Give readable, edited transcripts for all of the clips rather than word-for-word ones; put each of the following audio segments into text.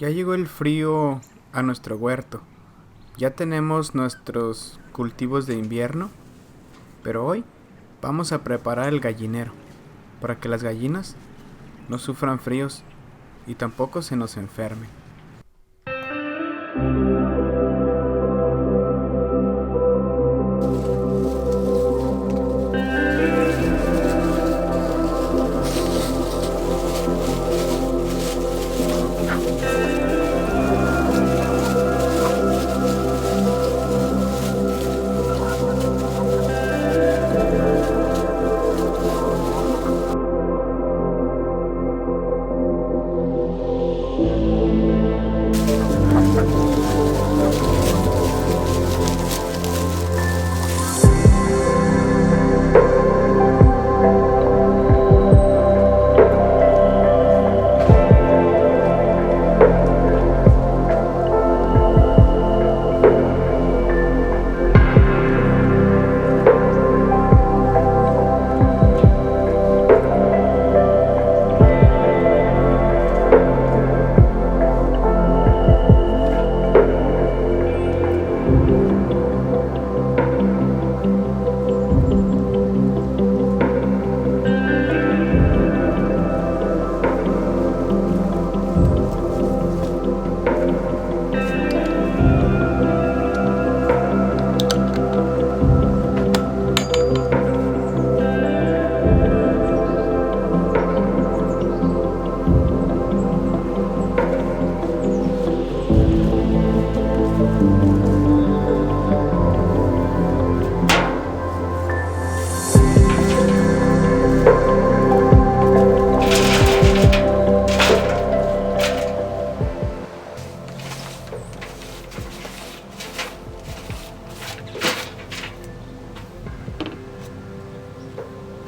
Ya llegó el frío a nuestro huerto. Ya tenemos nuestros cultivos de invierno, pero hoy vamos a preparar el gallinero para que las gallinas no sufran fríos y tampoco se nos enfermen.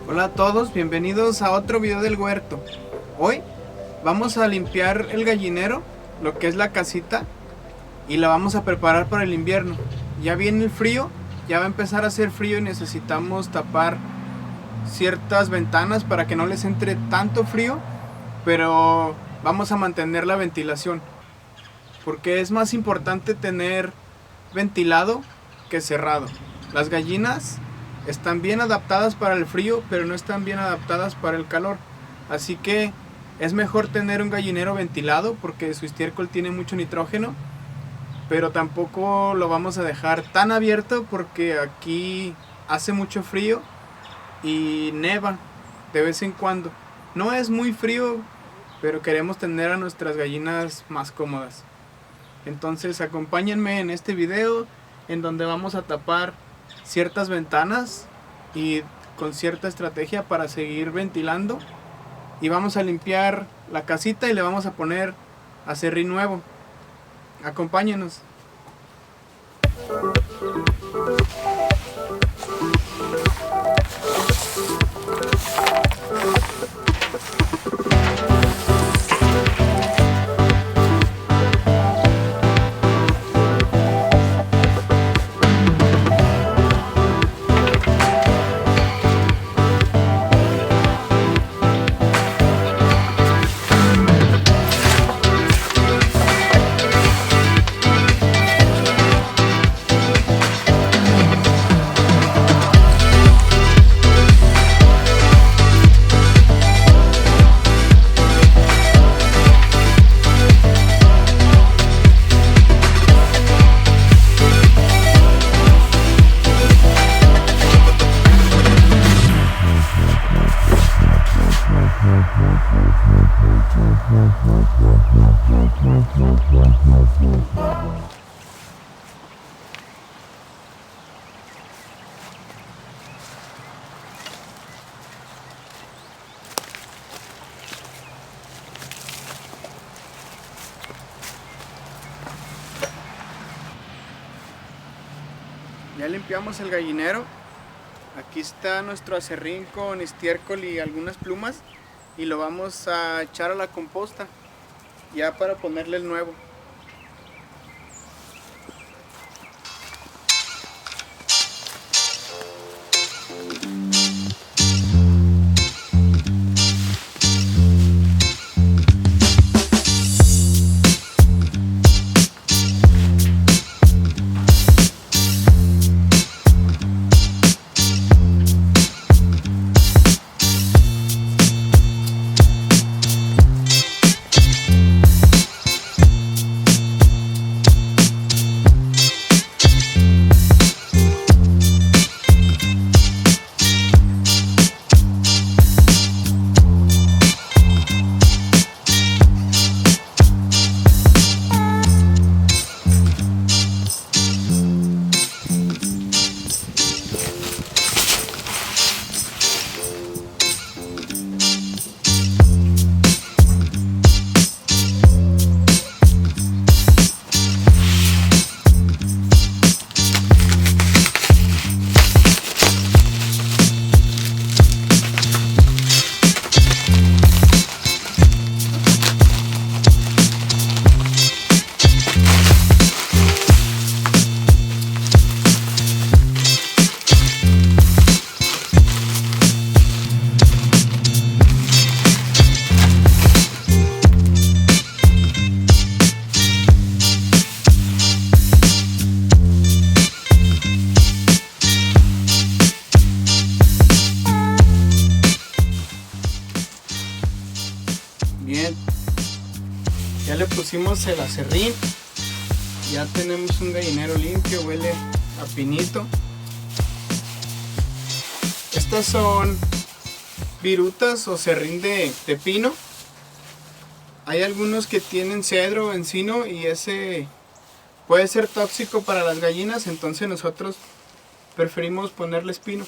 Hola a todos, bienvenidos a otro video del huerto. Hoy vamos a limpiar el gallinero, lo que es la casita, y la vamos a preparar para el invierno. Ya viene el frío, ya va a empezar a hacer frío y necesitamos tapar ciertas ventanas para que no les entre tanto frío, pero vamos a mantener la ventilación, porque es más importante tener ventilado que cerrado. Las gallinas están bien adaptadas para el frío, pero no están bien adaptadas para el calor. Así que es mejor tener un gallinero ventilado porque su estiércol tiene mucho nitrógeno, pero tampoco lo vamos a dejar tan abierto porque aquí hace mucho frío y neva de vez en cuando. No es muy frío, pero queremos tener a nuestras gallinas más cómodas. Entonces acompáñenme en este video en donde vamos a tapar ciertas ventanas y con cierta estrategia para seguir ventilando, y vamos a limpiar la casita y le vamos a poner acerrín nuevo. Acompáñenos. Ya limpiamos el gallinero. Aquí está nuestro acerrín con estiércol y algunas plumas, y lo vamos a echar a la composta ya para ponerle el nuevo. Bien, ya le pusimos el aserrín. Ya tenemos un gallinero limpio, huele a pinito. Estas son virutas o serrín de pino. Hay algunos que tienen cedro o encino y ese puede ser tóxico para las gallinas, entonces nosotros preferimos ponerles pino.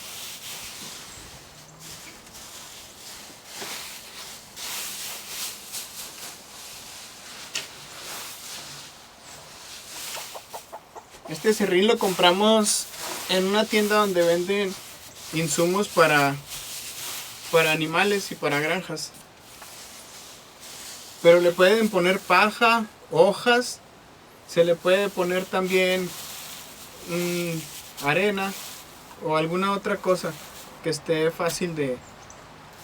Este serrín lo compramos en una tienda donde venden insumos para animales y para granjas. Pero le pueden poner paja, hojas, se le puede poner también arena o alguna otra cosa que esté fácil de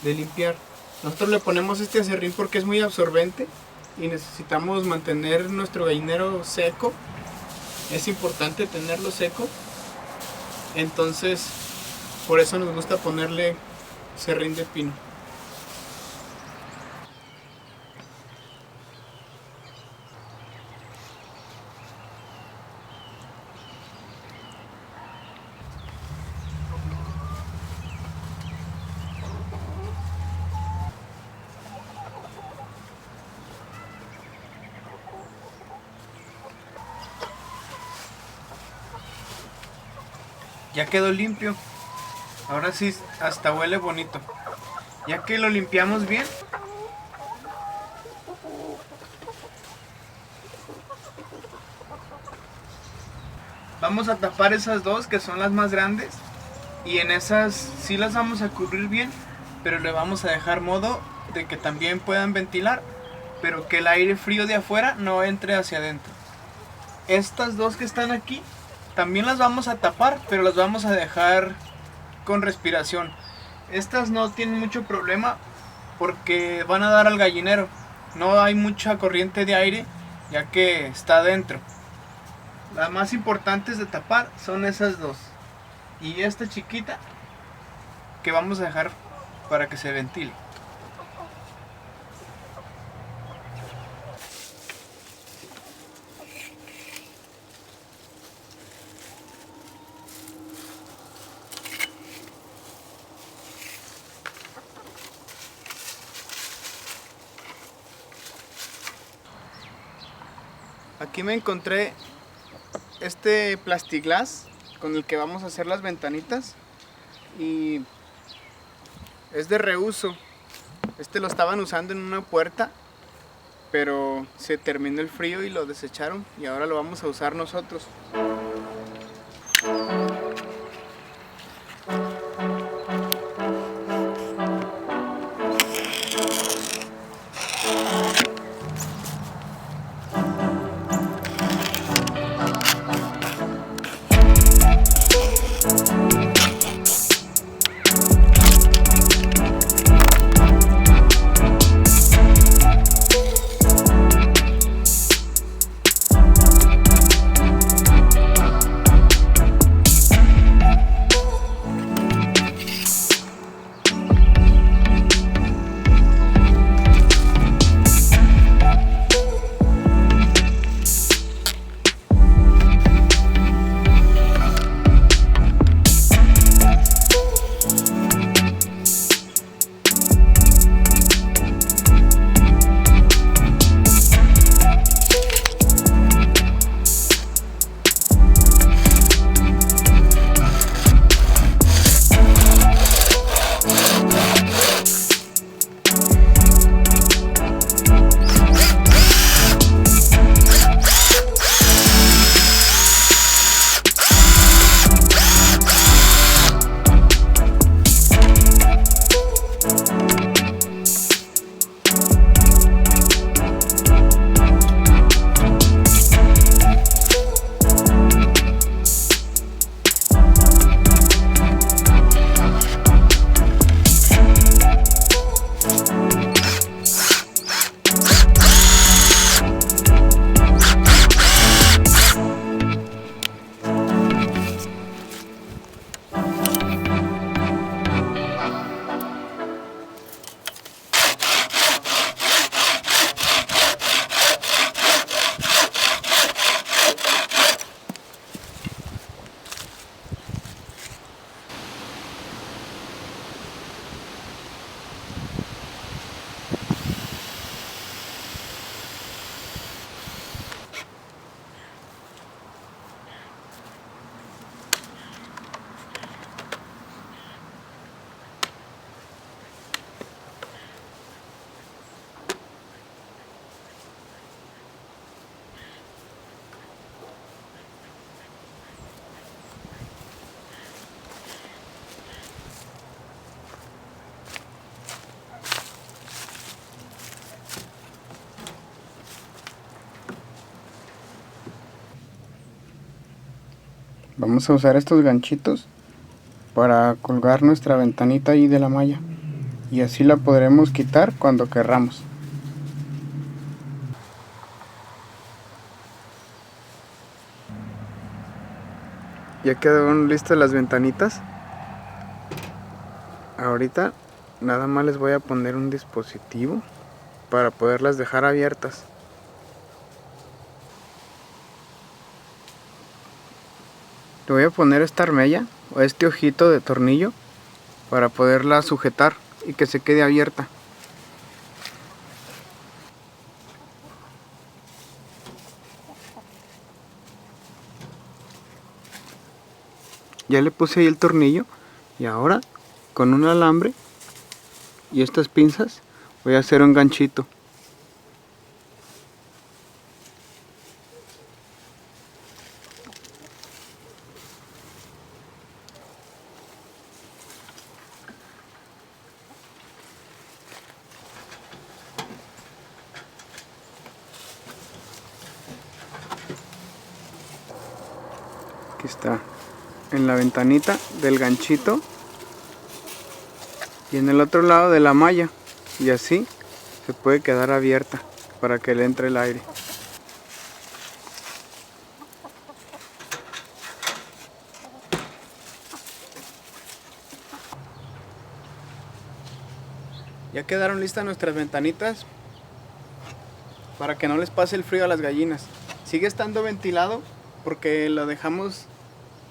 limpiar. Nosotros le ponemos este aserrín porque es muy absorbente y necesitamos mantener nuestro gallinero seco. Es importante tenerlo seco, entonces por eso nos gusta ponerle serrín de pino. Ya quedó limpio. Ahora sí, hasta huele bonito. Ya que lo limpiamos bien, vamos a tapar esas dos que son las más grandes. Y en esas sí las vamos a cubrir bien, pero le vamos a dejar modo de que también puedan ventilar, pero que el aire frío de afuera no entre hacia adentro. Estas dos que están aquí también las vamos a tapar, pero las vamos a dejar con respiración. Estas no tienen mucho problema porque van a dar al gallinero. No hay mucha corriente de aire ya que está adentro. Las más importantes de tapar son esas dos. Y esta chiquita que vamos a dejar para que se ventile. Aquí me encontré este plastiglas con el que vamos a hacer las ventanitas y es de reuso. Este lo estaban usando en una puerta, pero se terminó el frío y lo desecharon y ahora lo vamos a usar nosotros. Vamos a usar estos ganchitos para colgar nuestra ventanita ahí de la malla, y así la podremos quitar cuando querramos. Ya quedaron listas las ventanitas. Ahorita nada más les voy a poner un dispositivo para poderlas dejar abiertas. Le voy a poner esta armella o este ojito de tornillo para poderla sujetar y que se quede abierta. Ya le puse ahí el tornillo y ahora con un alambre y estas pinzas voy a hacer un ganchito. Aquí está, en la ventanita del ganchito y en el otro lado de la malla, y así se puede quedar abierta para que le entre el aire. Ya quedaron listas nuestras ventanitas para que no les pase el frío a las gallinas. Sigue estando ventilado porque lo dejamos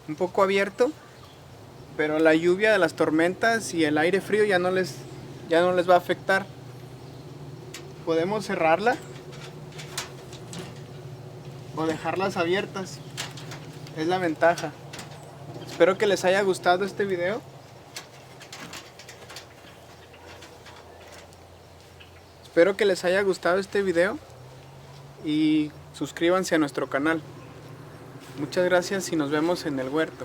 un poco abierto, pero la lluvia de las tormentas y el aire frío ya no les va a afectar. Podemos cerrarla o dejarlas abiertas, es la ventaja. Espero que les haya gustado este video. Y suscríbanse a nuestro canal. Muchas gracias y nos vemos en el huerto.